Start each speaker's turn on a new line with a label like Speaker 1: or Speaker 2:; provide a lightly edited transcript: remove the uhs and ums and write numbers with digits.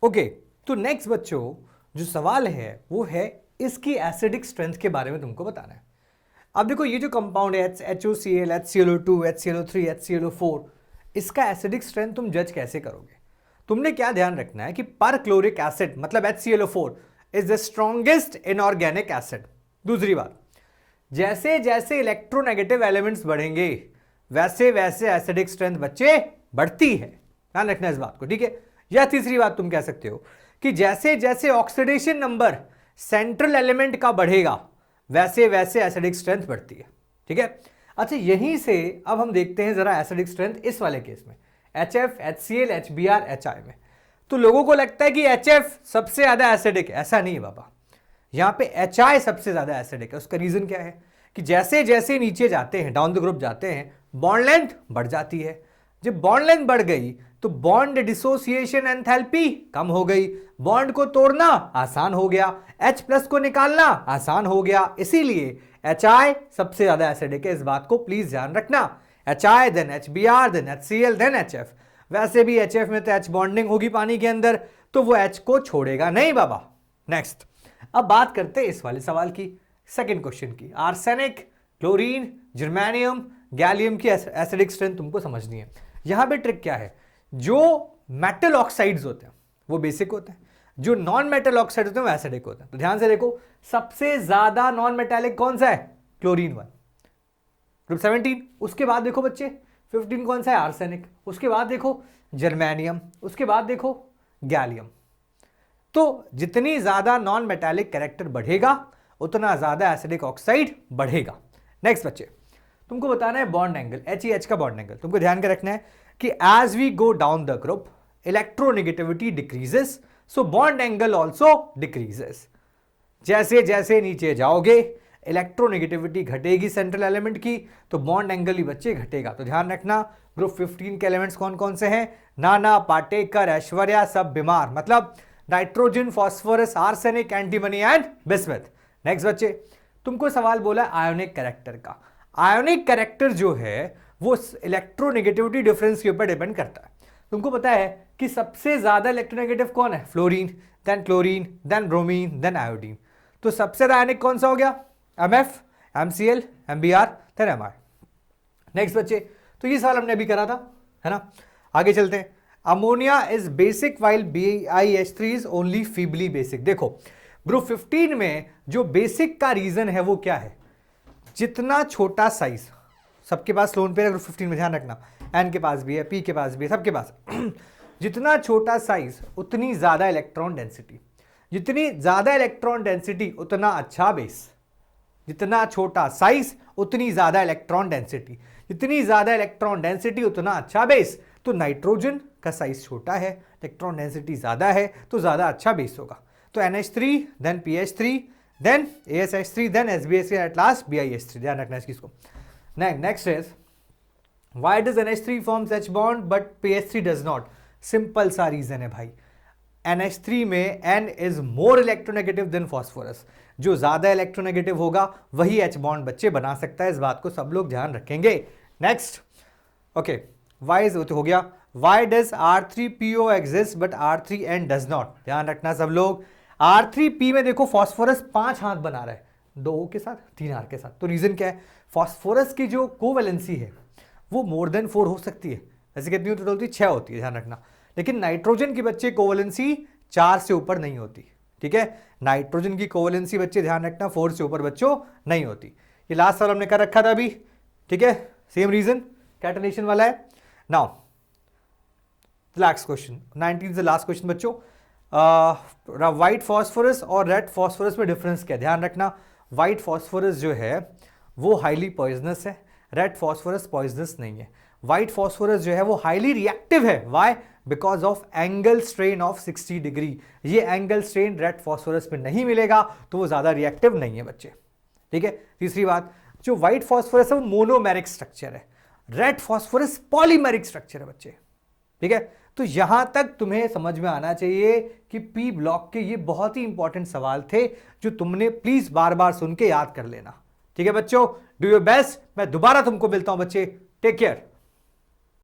Speaker 1: Okay, तो next बच्चों जो सवाल है वो है इसकी एसिडिक स्ट्रेंथ के बारे में तुमको बताना है। अब देखो ये जो कंपाउंड है HOCl, HClO2, HClO3, HClO4, इसका एसिडिक स्ट्रेंथ तुम जज कैसे करोगे? तुमने क्या ध्यान रखना है कि पर क्लोरिक एसिड मतलब HClO4 is the strongest inorganic acid. दूसरी बात, जैसे जैसे इलेक्ट्रोनेगेटिव एलिमेंट्स बढ़ेंगे वैसे वैसे एसिडिक स्ट्रेंथ बच्चे बढ़ती है, ध्यान रखना इस बात को, ठीक है। या तीसरी बात तुम कह सकते हो कि जैसे जैसे ऑक्सीडेशन नंबर सेंट्रल एलिमेंट का बढ़ेगा वैसे वैसे एसिडिक स्ट्रेंथ बढ़ती है, ठीक है। अच्छा, यहीं से अब हम देखते हैं जरा एसिडिक स्ट्रेंथ इस वाले केस में HF, HCl, HBr, HI में। तो लोगों को लगता है कि HF सबसे ज्यादा एसिडिक है, ऐसा नहीं है बाबा। यहां पे HI सबसे ज्यादा एसिडिक है। उसका रीजन क्या है कि जैसे जैसे नीचे जाते हैं, डाउन द ग्रुप जाते हैं, बॉन्ड लेंथ बढ़ जाती है। जब बॉन्ड लेंथ बढ़ गई तो बॉन्ड डिसोसिएशन एंथैल्पी कम हो गई, बॉन्ड को तोड़ना आसान हो गया, H+ को निकालना आसान हो गया। इसीलिए HI सबसे ज्यादा एसिडिक है, इस बात को प्लीज ध्यान रखना। HI then HBr then HCl then HF। वैसे भी HF में तो H बॉन्डिंग होगी पानी के अंदर, तो वो H को छोड़ेगा नहीं बाबा। नेक्स्ट, अब बात करते हैं इस वाले सवाल की, सेकंड क्वेश्चन की। आर्सेनिक, क्लोरीन, जर्मेनियम, गैलियम की एसिडिक स्ट्रेंथ तुमको समझनी है। यहां पे ट्रिक क्या है, जो मेटल ऑक्साइड्स होते हैं वो बेसिक होते हैं, जो नॉन मेटल ऑक्साइड होते हैं वो एसिडिक होते हैं। तो ध्यान से देखो, सबसे ज्यादा नॉन मेटालिक कौन सा है? Chlorine 1, group 17। उसके बाद देखो बच्चे 15 कौन सा है? आर्सेनिक। उसके बाद देखो जर्मेनियम, उसके बाद देखो गैलियम। तो जितनी ज्यादा नॉन मेटालिक कैरेक्टर बढ़ेगा उतना ज्यादा एसिडिक ऑक्साइड बढ़ेगा। नेक्स्ट बच्चे, तुमको बताना है बॉन्ड एंगल, HEH का बॉन्ड एंगल। तुमको ध्यान के रखना है कि as we go down the group electronegativity decreases, so bond angle also decreases. जैसे जैसे नीचे जाओगे इलेक्ट्रोनेगेटिविटी घटेगी सेंट्रल एलिमेंट की, तो बॉन्ड एंगल ही बच्चे घटेगा। तो ध्यान रखना, ग्रुप 15 के एलिमेंट्स कौन कौन से हैं? नाना, पाटेकर, ऐश्वर्या, सब बीमार, मतलब nitrogen, phosphorus, arsenic, antimony and bismuth. Next बच्चे, तुमको सवाल बोला आयोनिक कैरेक्टर का। आयोनिक कैरेक्टर जो है वो इलेक्ट्रोनेगेटिविटी डिफरेंस के ऊपर डिपेंड करता है। तुमको पता है कि सबसे ज्यादा इलेक्ट्रोनेगेटिव कौन है? Fluorine, then chlorine, then bromine, then iodine. तो सबसे ज्यादा आयोनिक कौन सा हो गया? MF, MCl, MBr, then MR। Next बच्चे, तो ये सवाल हमने अभी करा था, है ना। आगे चलते हैं। Ammonia is basic while BiH3 is only feebly basic. देखो ग्रुप 15 में जो बेसिक का रीजन है वो क्या है? जितना छोटा साइज, सबके पास लोन पे ग्रुप 15 में, ध्यान रखना, N के पास भी है, P के पास भी है, सबके पास जितना छोटा साइज उतनी ज्यादा इलेक्ट्रॉन डेंसिटी, जितनी ज्यादा इलेक्ट्रॉन डेंसिटी उतना अच्छा बेस, जितना छोटा साइज उतनी ज्यादा इलेक्ट्रॉन डेंसिटी, जितनी ज्यादा इलेक्ट्रॉन डेंसिटी उतना अच्छा बेस। तो नाइट्रोजन का साइज छोटा है, इलेक्ट्रॉन डेंसिटी ज्यादा है, तो ज्यादा अच्छा बेस होगा। तो NH3 then PH3 then ASH3 then SbH3 at last BiH3। ध्यान रखना इस चीज को। Next is why does NH3 forms H bond but PH3 does not? Simple सा रीजन है भाई, NH3 में N is more electronegative than phosphorus. जो ज्यादा इलेक्ट्रोनेगेटिव होगा वही H बॉन्ड बच्चे बना सकता है, इस बात को सब लोग ध्यान रखेंगे। नेक्स्ट, ओके, वाई हो गया। Why does R3PO exist but R3N does not? ध्यान रखना सब लोग, R3P में देखो फास्फोरस 5 हाथ बना रहा है, 2 O के साथ, 3 R के साथ। तो रीजन क्या है? फास्फोरस की जो कोवैलेंसी है वो मोर देन 4 हो सकती है। ऐसे कितनी होती है? 6 होती है, ध्यान रखना। लेकिन नाइट्रोजन की बच्चे कोवैलेंसी 4 से ऊपर नहीं होती, ठीक है। नाइट्रोजन की कोवैलेंसी बच्चे ध्यान रखना 4 से ऊपर बच्चों नहीं होती। ये लास्ट साल हमने कर रखा था अभी, ठीक है, सेम रीजन कैटनेशन वाला है। नाउ लास्ट क्वेश्चन, 19 से लास्ट क्वेश्चन बच्चों। व्हाइट फॉस्फोरस और रेड फॉस्फोरस में डिफरेंस क्या है? ध्यान रखना, व्हाइट फॉस्फोरस जो है वो हाईली पॉइजनस है, रेड फॉस्फोरस पॉइजनस नहीं है। व्हाइट फॉस्फोरस जो है वो हाईली रिएक्टिव है, why? Because of angle strain of 60 degree. ये एंगल स्ट्रेन रेड फॉस्फोरस में नहीं मिलेगा, तो वो ज्यादा रिएक्टिव नहीं है बच्चे, ठीक है। तीसरी बात, जो व्हाइट फॉस्फोरस है वो मोनोमेरिक स्ट्रक्चर है, रेड फॉस्फोरस पॉलीमेरिक स्ट्रक्चर है बच्चे, ठीक है। तो यहां तक तुम्हें समझ में आना चाहिए कि पी ब्लॉक के ये बहुत ही इंपॉर्टेंट सवाल थे जो तुमने प्लीज बार बार सुन के याद कर लेना, ठीक है बच्चों। Do your best. मैं दोबारा तुमको मिलता हूं बच्चे, टेक केयर।